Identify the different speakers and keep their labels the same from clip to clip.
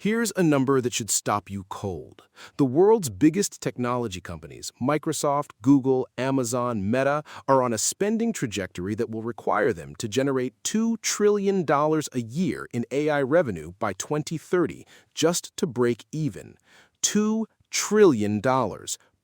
Speaker 1: Here's a number that should stop you cold. The world's biggest technology companies, Microsoft, Google, Amazon, Meta, are on a spending trajectory that will require them to generate $2 trillion a year in AI revenue by 2030 just to break even. $2 trillion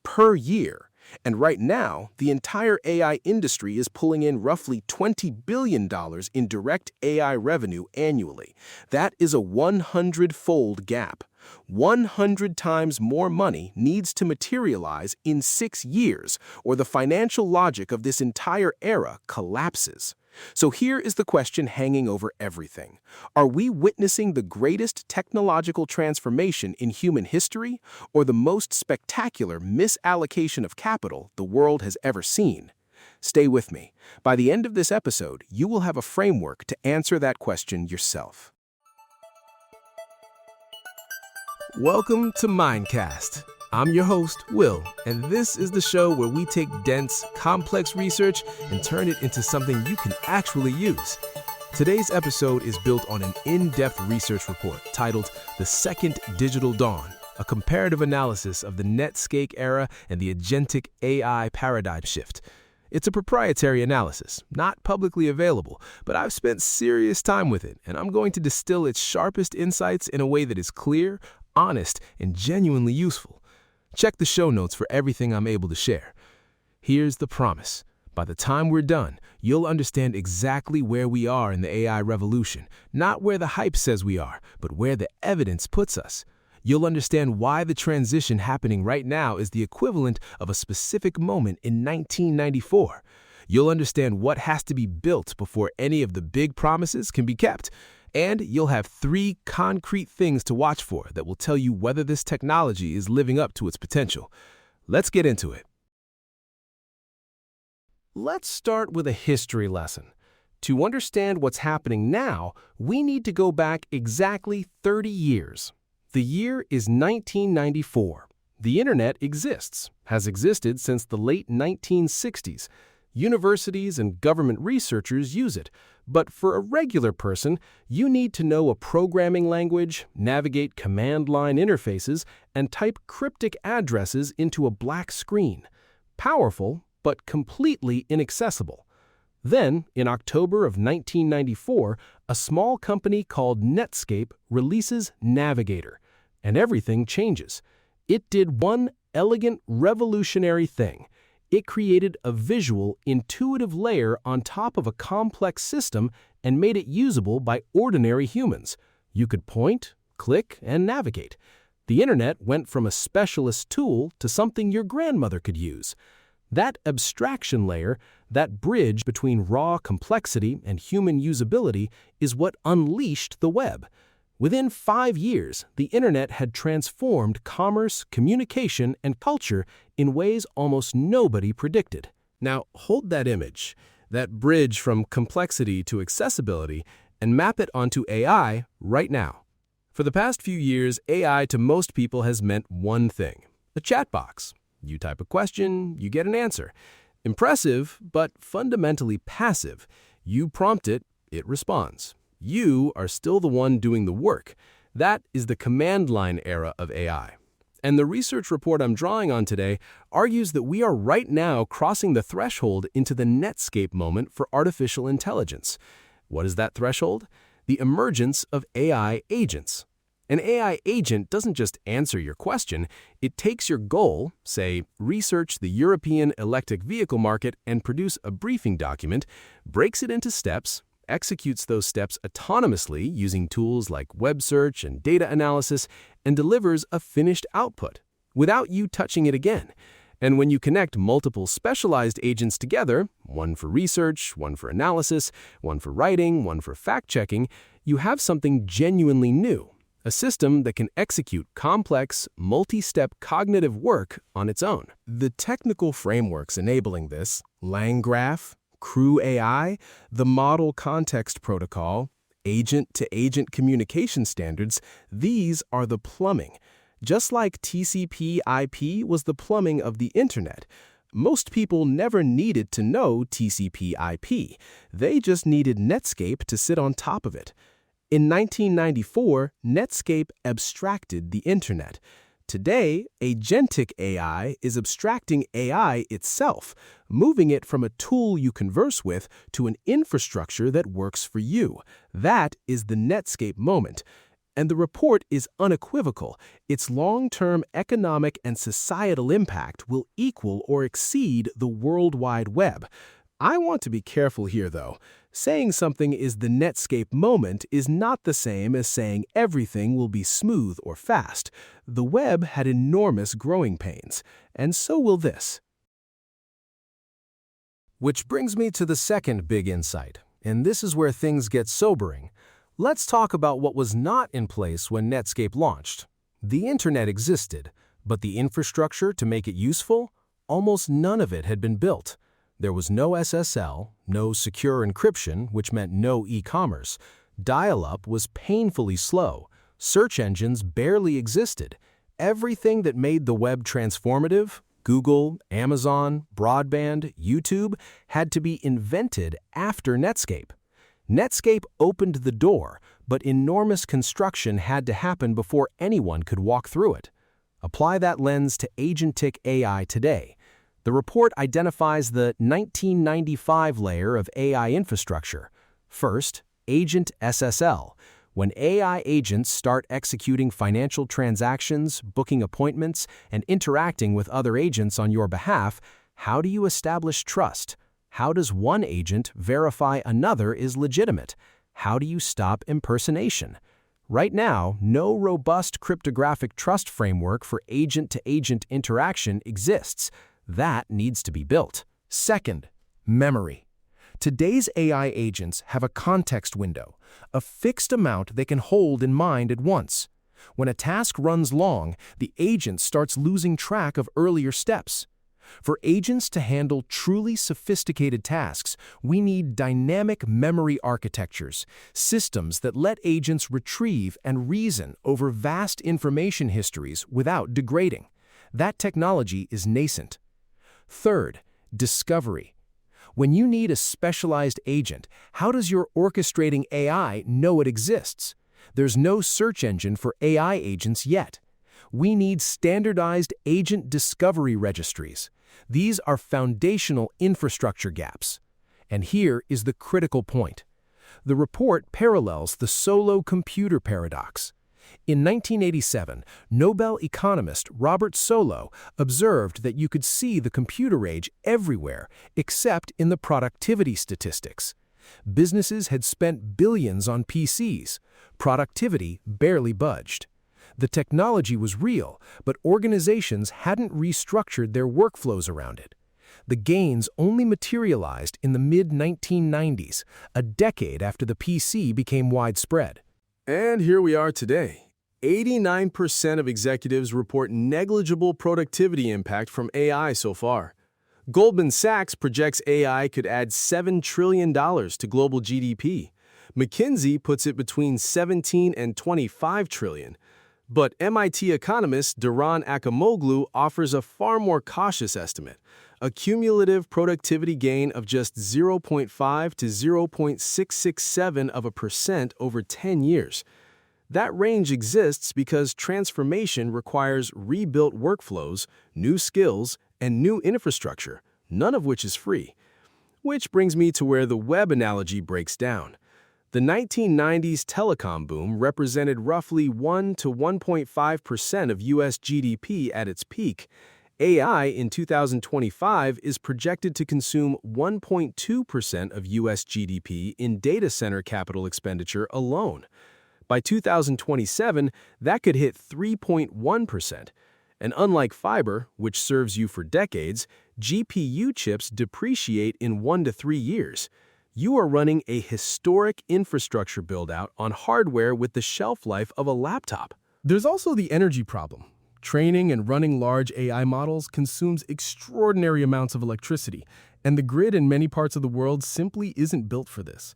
Speaker 1: per year. And right now, the entire AI industry is pulling in roughly $20 billion in direct AI revenue annually. That is a 100-fold gap. 100 times more money needs to materialize in 6 years, or the financial logic of this entire era collapses. So here is the question hanging over everything. Are we witnessing the greatest technological transformation in human history, or the most spectacular misallocation of capital the world has ever seen? Stay with me. By the end of this episode, you will have a framework to answer that question yourself. Welcome to Mindcast. I'm your host, Will, and this is the show where we take dense, complex research and turn it into something you can actually use. Today's episode is built on an in-depth research report titled The Second Digital Dawn, a comparative analysis of the Netscape Era and the Agentic AI Paradigm Shift. It's a proprietary analysis, not publicly available, but I've spent serious time with it, and I'm going to distill its sharpest insights in a way that is clear, honest, and genuinely useful. Check the show notes for everything I'm able to share. Here's the promise. By the time we're done, you'll understand exactly where we are in the AI revolution, not where the hype says we are, but where the evidence puts us. You'll understand why the transition happening right now is the equivalent of a specific moment in 1994. You'll understand what has to be built before any of the big promises can be kept. And you'll have 3 concrete things to watch for that will tell you whether this technology is living up to its potential. Let's get into it. Let's start with a history lesson. To understand what's happening now, we need to go back exactly 30 years. The year is 1994. The internet exists, has existed since the late 1960s. Universities and government researchers use it. But for a regular person, you need to know a programming language, navigate command line interfaces, and type cryptic addresses into a black screen. Powerful, but completely inaccessible. Then, in October of 1994, a small company called Netscape releases Navigator, and everything changes. It did one elegant, revolutionary thing. It created a visual, intuitive layer on top of a complex system and made it usable by ordinary humans. You could point, click, and navigate. The internet went from a specialist tool to something your grandmother could use. That abstraction layer, that bridge between raw complexity and human usability, is what unleashed the web. Within 5 years, the internet had transformed commerce, communication, and culture in ways almost nobody predicted. Now, hold that image, that bridge from complexity to accessibility, and map it onto AI right now. For the past few years, AI to most people has meant one thing: a chat box. You type a question, you get an answer. Impressive, but fundamentally passive. You prompt it, it responds. You are still the one doing the work. That is the command line era of AI. And the research report I'm drawing on today argues that we are right now crossing the threshold into the Netscape moment for artificial intelligence. What is that threshold? The emergence of AI agents. An AI agent doesn't just answer your question, it takes your goal, say, research the European electric vehicle market and produce a briefing document, breaks it into steps, executes those steps autonomously using tools like web search and data analysis, and delivers a finished output without you touching it again. And when you connect multiple specialized agents together, one for research, one for analysis, one for writing, one for fact-checking, you have something genuinely new, a system that can execute complex, multi-step cognitive work on its own. The technical frameworks enabling this, LangGraph, Crew AI, the Model Context Protocol, agent-to-agent communication standards, these are the plumbing. Just like TCP/IP was the plumbing of the internet, most people never needed to know TCP/IP. They just needed Netscape to sit on top of it. In 1994, Netscape abstracted the Internet. Today, Agentic AI is abstracting AI itself, moving it from a tool you converse with to an infrastructure that works for you. That is the Netscape moment. And the report is unequivocal. Its long-term economic and societal impact will equal or exceed the World Wide Web. I want to be careful here, though. Saying something is the Netscape moment is not the same as saying everything will be smooth or fast. The web had enormous growing pains, and so will this. Which brings me to the second big insight, and this is where things get sobering. Let's talk about what was not in place when Netscape launched. The Internet existed, but the infrastructure to make it useful? Almost none of it had been built. There was no SSL, no secure encryption, which meant no e-commerce. Dial-up was painfully slow. Search engines barely existed. Everything that made the web transformative, Google, Amazon, broadband, YouTube, had to be invented after Netscape. Netscape opened the door, but enormous construction had to happen before anyone could walk through it. Apply that lens to Agentic AI today. The report identifies the 1995 layer of AI infrastructure. First, Agent SSL. When AI agents start executing financial transactions, booking appointments, and interacting with other agents on your behalf, how do you establish trust? How does one agent verify another is legitimate? How do you stop impersonation? Right now, no robust cryptographic trust framework for agent-to-agent interaction exists. That needs to be built. Second, memory. Today's AI agents have a context window, a fixed amount they can hold in mind at once. When a task runs long, the agent starts losing track of earlier steps. For agents to handle truly sophisticated tasks, we need dynamic memory architectures, systems that let agents retrieve and reason over vast information histories without degrading. That technology is nascent. Third, discovery. When you need a specialized agent, how does your orchestrating AI know it exists? There's no search engine for AI agents yet. We need standardized agent discovery registries. These are foundational infrastructure gaps. And here is the critical point. The report parallels the solo computer paradox. In 1987, Nobel economist Robert Solow observed that you could see the computer age everywhere except in the productivity statistics. Businesses had spent billions on PCs. Productivity barely budged. The technology was real, but organizations hadn't restructured their workflows around it. The gains only materialized in the mid-1990s, a decade after the PC became widespread. And here we are today. 89% of executives report negligible productivity impact from AI so far. Goldman Sachs projects AI could add $7 trillion to global GDP. McKinsey puts it between 17 and 25 trillion. But MIT economist Daron Acemoglu offers a far more cautious estimate, a cumulative productivity gain of just 0.5 to 0.667% over 10 years. That range exists because transformation requires rebuilt workflows, new skills, and new infrastructure, none of which is free. Which brings me to where the web analogy breaks down. The 1990s telecom boom represented roughly 1 to 1.5% of U.S. GDP at its peak. AI in 2025 is projected to consume 1.2% of U.S. GDP in data center capital expenditure alone. By 2027, that could hit 3.1%. And unlike fiber, which serves you for decades, GPU chips depreciate in 1 to 3 years. You are running a historic infrastructure build-out on hardware with the shelf life of a laptop. There's also the energy problem. Training and running large AI models consumes extraordinary amounts of electricity, and the grid in many parts of the world simply isn't built for this.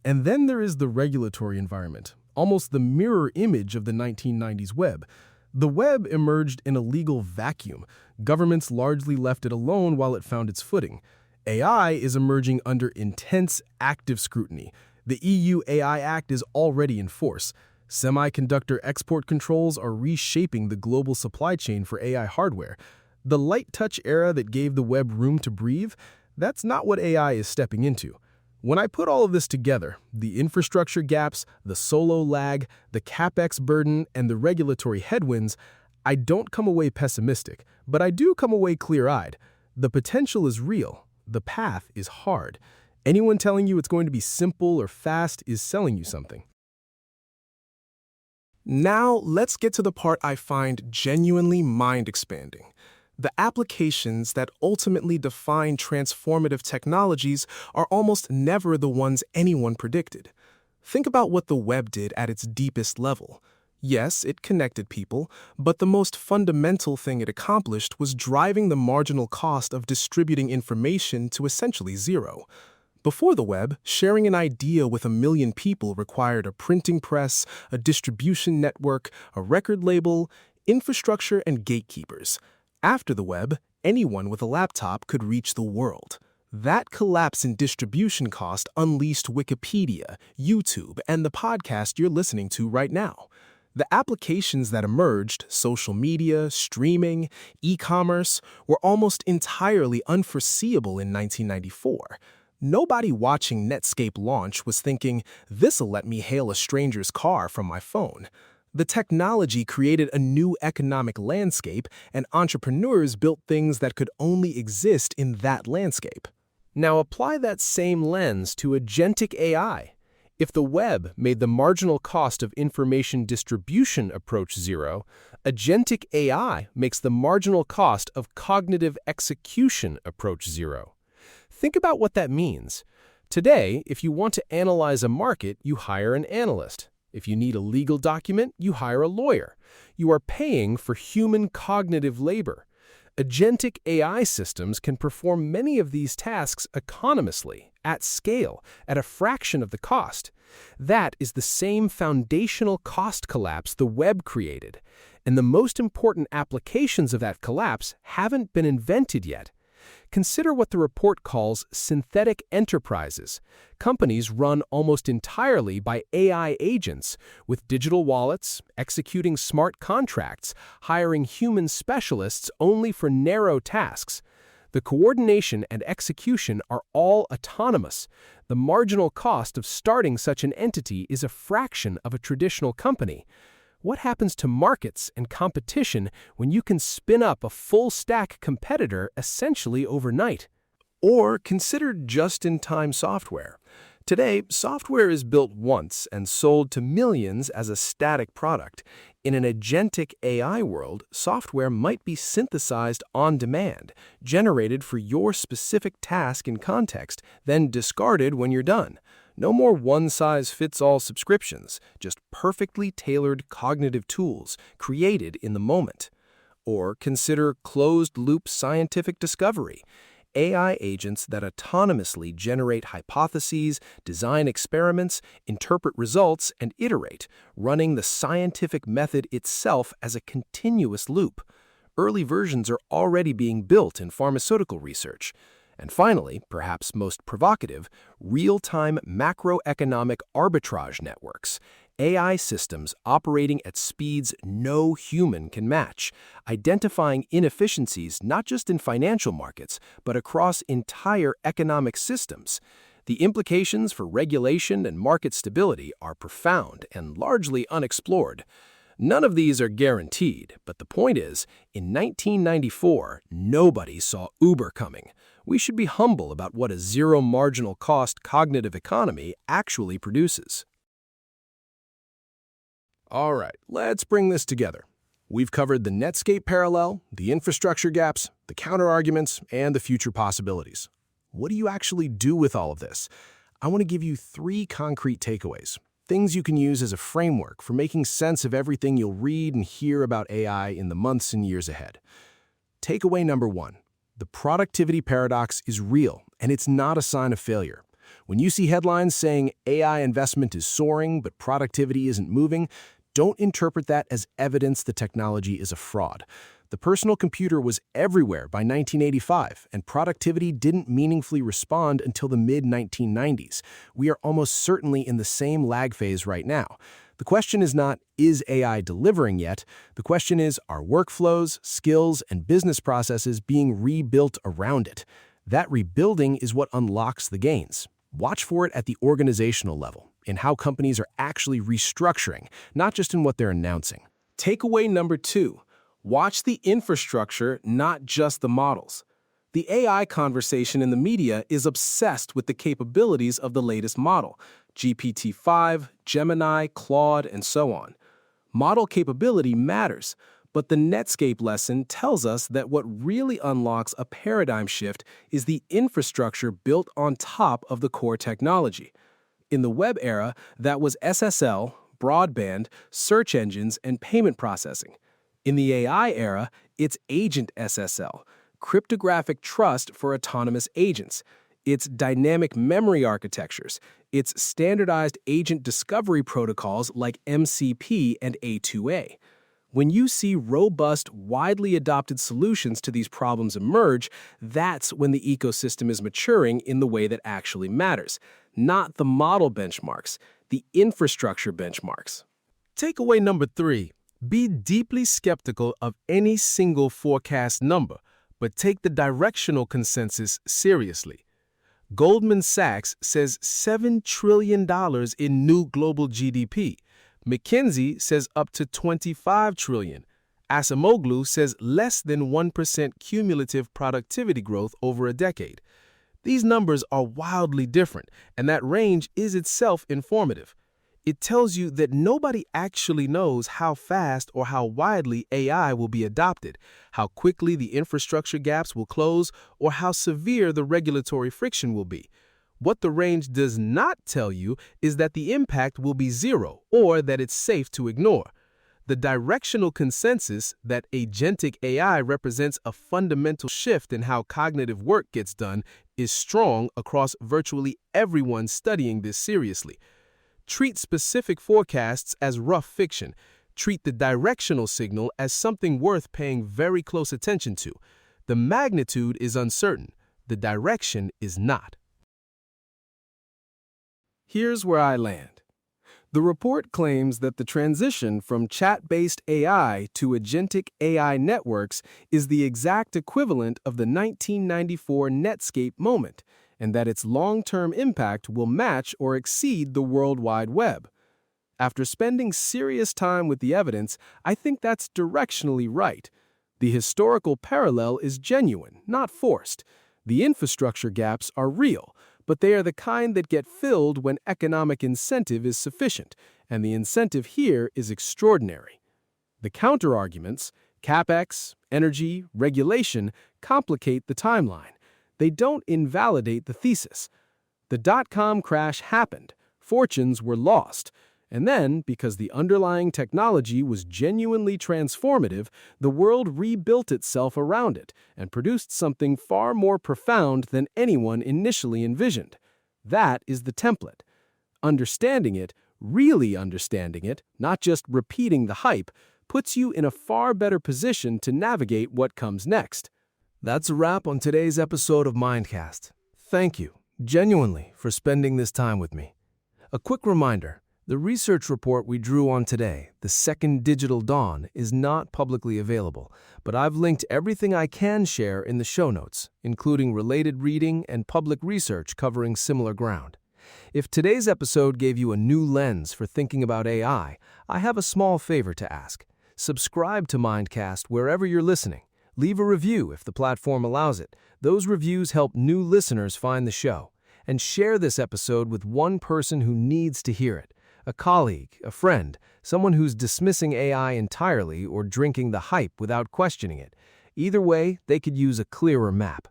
Speaker 1: And then there is the regulatory environment, almost the mirror image of the 1990s web. The web emerged in a legal vacuum. Governments largely left it alone while it found its footing. AI is emerging under intense, active scrutiny. The EU AI Act is already in force. Semiconductor export controls are reshaping the global supply chain for AI hardware. The light touch era that gave the web room to breathe, that's not what AI is stepping into. When I put all of this together, the infrastructure gaps, the solo lag, the capex burden, and the regulatory headwinds, I don't come away pessimistic, but I do come away clear-eyed. The potential is real. The path is hard. Anyone telling you it's going to be simple or fast is selling you something. Now, let's get to the part I find genuinely mind-expanding. The applications that ultimately define transformative technologies are almost never the ones anyone predicted. Think about what the web did at its deepest level. Yes, it connected people, but the most fundamental thing it accomplished was driving the marginal cost of distributing information to essentially zero. Before the web, sharing an idea with 1 million people required a printing press, a distribution network, a record label, infrastructure, and gatekeepers. After the web, anyone with a laptop could reach the world. That collapse in distribution cost unleashed Wikipedia, YouTube, and the podcast you're listening to right now. The applications that emerged, social media, streaming, e-commerce, were almost entirely unforeseeable in 1994. Nobody watching Netscape launch was thinking, this'll let me hail a stranger's car from my phone. The technology created a new economic landscape, and entrepreneurs built things that could only exist in that landscape. Now apply that same lens to Agentic AI. If the web made the marginal cost of information distribution approach zero, Agentic AI makes the marginal cost of cognitive execution approach zero. Think about what that means. Today, if you want to analyze a market, you hire an analyst. If you need a legal document, you hire a lawyer. You are paying for human cognitive labor. Agentic AI systems can perform many of these tasks autonomously, at scale, at a fraction of the cost. That is the same foundational cost collapse the web created, and the most important applications of that collapse haven't been invented yet. Consider what the report calls synthetic enterprises, companies run almost entirely by AI agents, with digital wallets, executing smart contracts, hiring human specialists only for narrow tasks. The coordination and execution are all autonomous. The marginal cost of starting such an entity is a fraction of a traditional company. What happens to markets and competition when you can spin up a full-stack competitor essentially overnight? Or consider just-in-time software. Today, software is built once and sold to millions as a static product. In an agentic AI world, software might be synthesized on demand, generated for your specific task and context, then discarded when you're done. No more one-size-fits-all subscriptions, just perfectly tailored cognitive tools created in the moment. Or consider closed-loop scientific discovery. AI agents that autonomously generate hypotheses, design experiments, interpret results, and iterate, running the scientific method itself as a continuous loop. Early versions are already being built in pharmaceutical research. And finally, perhaps most provocative, real-time macroeconomic arbitrage networks, AI systems operating at speeds no human can match, identifying inefficiencies not just in financial markets, but across entire economic systems. The implications for regulation and market stability are profound and largely unexplored. None of these are guaranteed, but the point is, in 1994, nobody saw Uber coming. We should be humble about what a zero-marginal-cost cognitive economy actually produces. All right, let's bring this together. We've covered the Netscape parallel, the infrastructure gaps, the counterarguments, and the future possibilities. What do you actually do with all of this? I want to give you 3 concrete takeaways, things you can use as a framework for making sense of everything you'll read and hear about AI in the months and years ahead. Takeaway number 1. The productivity paradox is real, and it's not a sign of failure. When you see headlines saying AI investment is soaring but productivity isn't moving, don't interpret that as evidence the technology is a fraud. The personal computer was everywhere by 1985, and productivity didn't meaningfully respond until the mid-1990s. We are almost certainly in the same lag phase right now. The question is not, is AI delivering yet? The question is, are workflows, skills, and business processes being rebuilt around it? That rebuilding is what unlocks the gains. Watch for it at the organizational level, in how companies are actually restructuring, not just in what they're announcing. Takeaway number 2. Watch the infrastructure, not just the models. The AI conversation in the media is obsessed with the capabilities of the latest model, GPT-5, Gemini, Claude, and so on. Model capability matters, but the Netscape lesson tells us that what really unlocks a paradigm shift is the infrastructure built on top of the core technology. In the web era, that was SSL, broadband, search engines, and payment processing. In the AI era, it's agent SSL, cryptographic trust for autonomous agents. It's dynamic memory architectures. It's standardized agent discovery protocols like MCP and A2A. When you see robust, widely adopted solutions to these problems emerge, that's when the ecosystem is maturing in the way that actually matters. Not the model benchmarks, the infrastructure benchmarks. Takeaway number 3. Be deeply skeptical of any single forecast number, but take the directional consensus seriously. Goldman Sachs says $7 trillion in new global GDP. McKinsey says up to $25 trillion. Acemoglu says less than 1% cumulative productivity growth over a decade. These numbers are wildly different, and that range is itself informative. It tells you that nobody actually knows how fast or how widely AI will be adopted, how quickly the infrastructure gaps will close, or how severe the regulatory friction will be. What the range does not tell you is that the impact will be zero or that it's safe to ignore. The directional consensus that agentic AI represents a fundamental shift in how cognitive work gets done is strong across virtually everyone studying this seriously. Treat specific forecasts as rough fiction. Treat the directional signal as something worth paying very close attention to. The magnitude is uncertain. The direction is not. Here's where I land. The report claims that the transition from chat-based AI to agentic AI networks is the exact equivalent of the 1994 Netscape moment, and that its long-term impact will match or exceed the World Wide Web. After spending serious time with the evidence, I think that's directionally right. The historical parallel is genuine, not forced. The infrastructure gaps are real, but they are the kind that get filled when economic incentive is sufficient, and the incentive here is extraordinary. The counterarguments, CapEx, energy, regulation, complicate the timeline. They don't invalidate the thesis. The dot-com crash happened, fortunes were lost, and then, because the underlying technology was genuinely transformative, the world rebuilt itself around it and produced something far more profound than anyone initially envisioned. That is the template. Understanding it, really understanding it, not just repeating the hype, puts you in a far better position to navigate what comes next. That's a wrap on today's episode of Mindcast. Thank you, genuinely, for spending this time with me. A quick reminder, the research report we drew on today, The Second Digital Dawn, is not publicly available, but I've linked everything I can share in the show notes, including related reading and public research covering similar ground. If today's episode gave you a new lens for thinking about AI, I have a small favor to ask. Subscribe to Mindcast wherever you're listening. Leave a review if the platform allows it. Those reviews help new listeners find the show. And share this episode with one person who needs to hear it. A colleague, a friend, someone who's dismissing AI entirely or drinking the hype without questioning it. Either way, they could use a clearer map.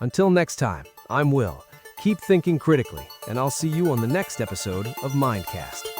Speaker 1: Until next time, I'm Will. Keep thinking critically, and I'll see you on the next episode of Mindcast.